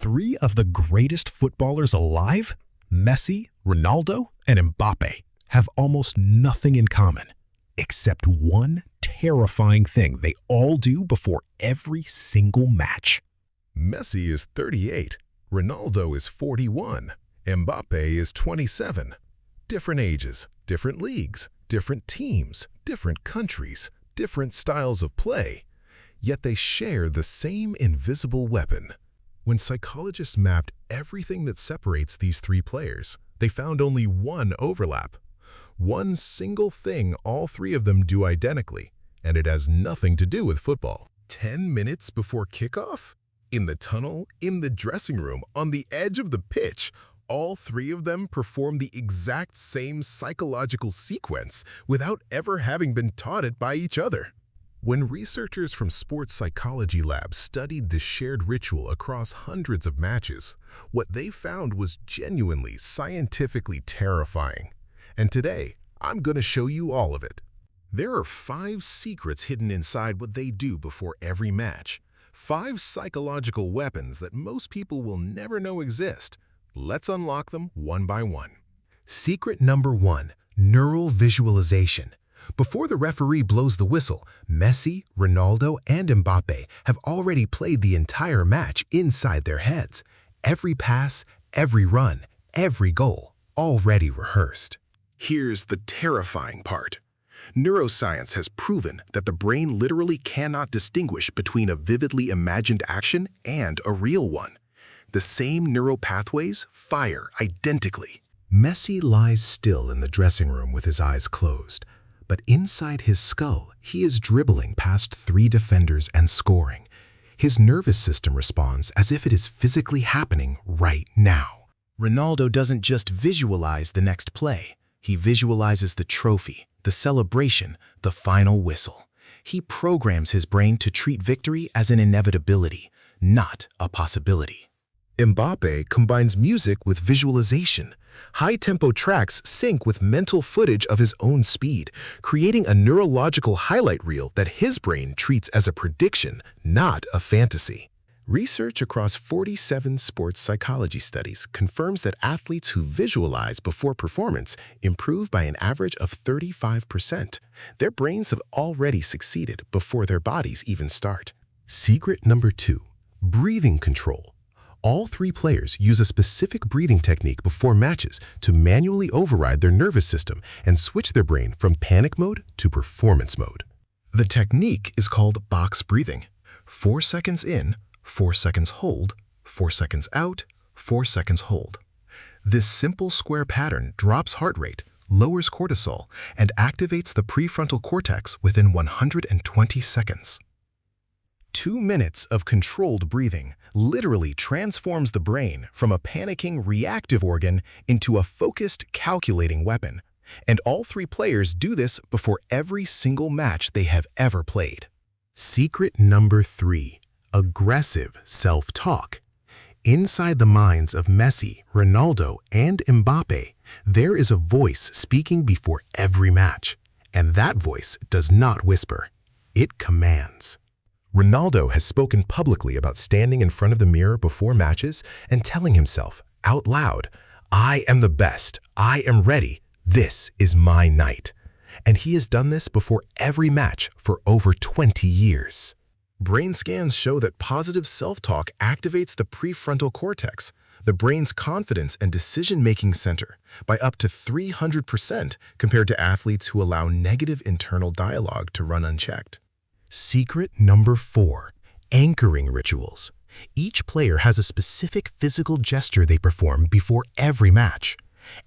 three of the greatest footballers alive, Messi, Ronaldo, and Mbappé, have almost nothing in common, except one terrifying thing they all do before every single match. Messi is 38, Ronaldo is 41, Mbappé is 27. Different ages, different leagues, different teams, different countries, different styles of play. Yet they share the same invisible weapon. When psychologists mapped everything that separates these three players, they found only one overlap. One single thing all three of them do identically, and it has nothing to do with football. 10 minutes before kickoff? In the tunnel, in the dressing room, on the edge of the pitch, all three of them perform the exact same psychological sequence without ever having been taught it by each other. When researchers from sports psychology labs studied the shared ritual across hundreds of matches, what they found was genuinely scientifically terrifying. And today, I'm going to show you all of it. There are 5 secrets hidden inside what they do before every match. 5 psychological weapons that most people will never know exist. Let's unlock them one by one. Secret number 1, neural visualization. Before the referee blows the whistle, Messi, Ronaldo, and Mbappé have already played the entire match inside their heads. Every pass, every run, every goal, already rehearsed. Here's the terrifying part. Neuroscience has proven that the brain literally cannot distinguish between a vividly imagined action and a real one. The same neural pathways fire identically. Messi lies still in the dressing room with his eyes closed. But inside his skull, he is dribbling past 3 defenders and scoring. His nervous system responds as if it is physically happening right now. Ronaldo doesn't just visualize the next play. He visualizes the trophy, the celebration, the final whistle. He programs his brain to treat victory as an inevitability, not a possibility. Mbappé combines music with visualization. High-tempo tracks sync with mental footage of his own speed, creating a neurological highlight reel that his brain treats as a prediction, not a fantasy. Research across 47 sports psychology studies confirms that athletes who visualize before performance improve by an average of 35%. Their brains have already succeeded before their bodies even start. Secret number 2, breathing control. All 3 players use a specific breathing technique before matches to manually override their nervous system and switch their brain from panic mode to performance mode. The technique is called box breathing. 4 seconds in, 4 seconds hold, 4 seconds out, 4 seconds hold. This simple square pattern drops heart rate, lowers cortisol, and activates the prefrontal cortex within 120 seconds. 2 minutes of controlled breathing literally transforms the brain from a panicking reactive organ into a focused calculating weapon. And all 3 players do this before every single match they have ever played. Secret number 3, aggressive self-talk. Inside the minds of Messi, Ronaldo, and Mbappé, there is a voice speaking before every match. And that voice does not whisper. It commands. Ronaldo has spoken publicly about standing in front of the mirror before matches and telling himself out loud, "I am the best, I am ready, this is my night." And he has done this before every match for over 20 years. Brain scans show that positive self-talk activates the prefrontal cortex, the brain's confidence and decision-making center, by up to 300% compared to athletes who allow negative internal dialogue to run unchecked. Secret number 4, anchoring rituals. Each player has a specific physical gesture they perform before every match.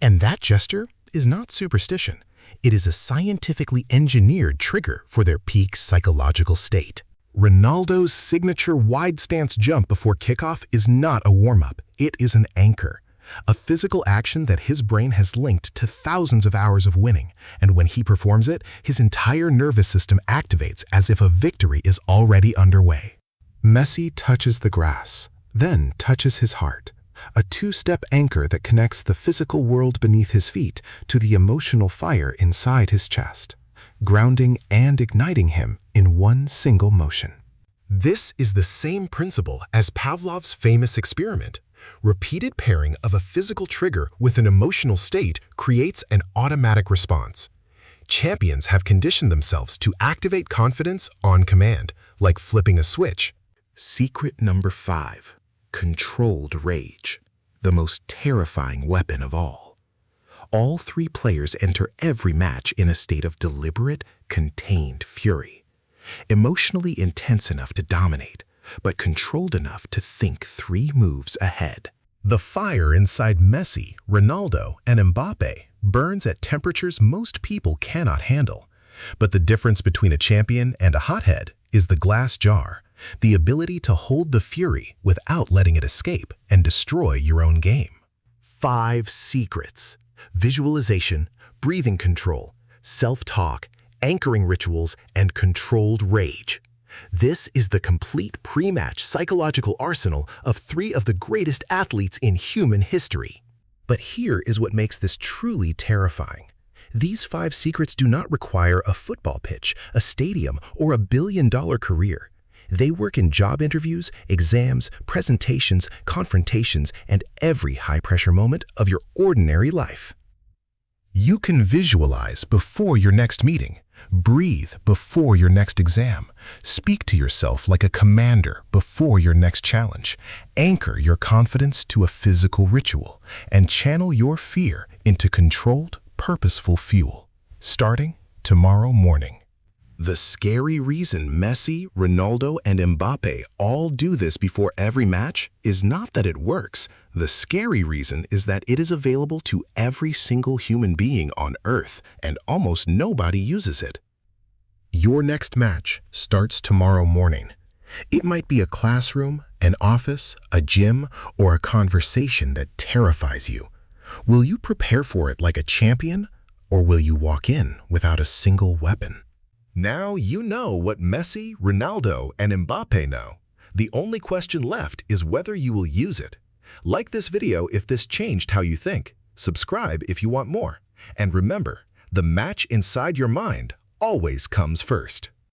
And that gesture is not superstition. It is a scientifically engineered trigger for their peak psychological state. Ronaldo's signature wide stance jump before kickoff is not a warm-up. It is an anchor. A physical action that his brain has linked to thousands of hours of winning, and when he performs it, his entire nervous system activates as if a victory is already underway. Messi touches the grass, then touches his heart, a 2-step anchor that connects the physical world beneath his feet to the emotional fire inside his chest, grounding and igniting him in one single motion. This is the same principle as Pavlov's famous experiment. Repeated pairing of a physical trigger with an emotional state creates an automatic response. Champions have conditioned themselves to activate confidence on command, like flipping a switch. Secret number 5. Controlled rage. The most terrifying weapon of all. All 3 players enter every match in a state of deliberate, contained fury. Emotionally intense enough to dominate, but controlled enough to think 3 moves ahead. The fire inside Messi, Ronaldo, and Mbappé burns at temperatures most people cannot handle. But the difference between a champion and a hothead is the glass jar, the ability to hold the fury without letting it escape and destroy your own game. 5 secrets: visualization, breathing control, self-talk, anchoring rituals, and controlled rage. This is the complete pre-match psychological arsenal of 3 of the greatest athletes in human history. But here is what makes this truly terrifying. These 5 secrets do not require a football pitch, a stadium, or a billion-dollar career. They work in job interviews, exams, presentations, confrontations, and every high-pressure moment of your ordinary life. You can visualize before your next meeting, breathe before your next exam, speak to yourself like a commander before your next challenge, anchor your confidence to a physical ritual, and channel your fear into controlled, purposeful fuel, starting tomorrow morning. The scary reason Messi, Ronaldo, and Mbappé all do this before every match is not that it works. The scary reason is that it is available to every single human being on Earth, and almost nobody uses it. Your next match starts tomorrow morning. It might be a classroom, an office, a gym, or a conversation that terrifies you. Will you prepare for it like a champion, or will you walk in without a single weapon? Now you know what Messi, Ronaldo, and Mbappé know. The only question left is whether you will use it. Like this video if this changed how you think. Subscribe if you want more. And remember, the match inside your mind always comes first.